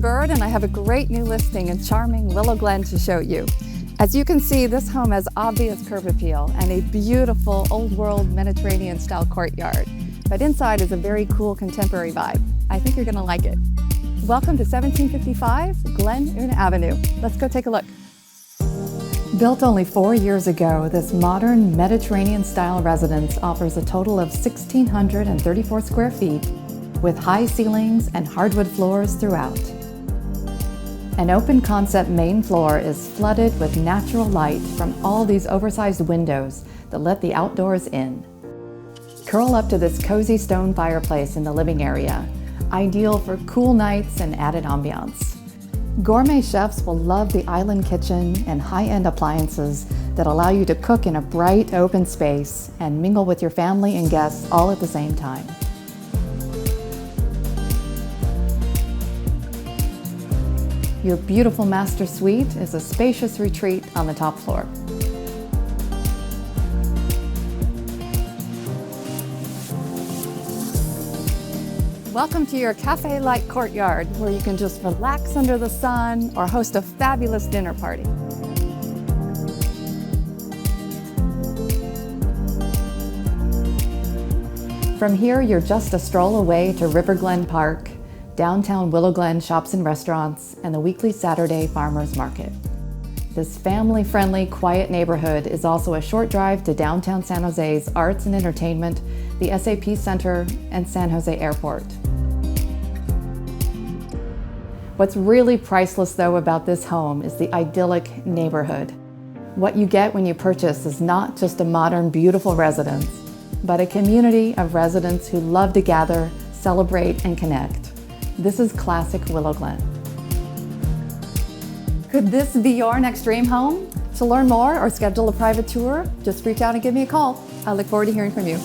Carolyn Bird, and I have a great new listing in charming Willow Glen to show you. As you can see, this home has obvious curb appeal and a beautiful old world Mediterranean style courtyard. But inside is a very cool contemporary vibe. I think you're gonna like it. Welcome to 1755 Glen Avenue. Let's go take a look. Built only 4 years ago, this modern Mediterranean style residence offers a total of 1,634 square feet with high ceilings and hardwood floors throughout. An open concept main floor is flooded with natural light from all these oversized windows that let the outdoors in. Curl up to this cozy stone fireplace in the living area, ideal for cool nights and added ambiance. Gourmet chefs will love the island kitchen and high-end appliances that allow you to cook in a bright open space and mingle with your family and guests all at the same time. Your beautiful master suite is a spacious retreat on the top floor. Welcome to your cafe-like courtyard where you can just relax under the sun or host a fabulous dinner party. From here, you're just a stroll away to River Glen Park, downtown Willow Glen shops and restaurants, and the weekly Saturday farmers market. This family-friendly, quiet neighborhood is also a short drive to downtown San Jose's arts and entertainment, the SAP Center, and San Jose Airport. What's really priceless though about this home is the idyllic neighborhood. What you get when you purchase is not just a modern, beautiful residence, but a community of residents who love to gather, celebrate, and connect. This is classic Willow Glen. Could this be your next dream home? To learn more or schedule a private tour, just reach out and give me a call. I look forward to hearing from you.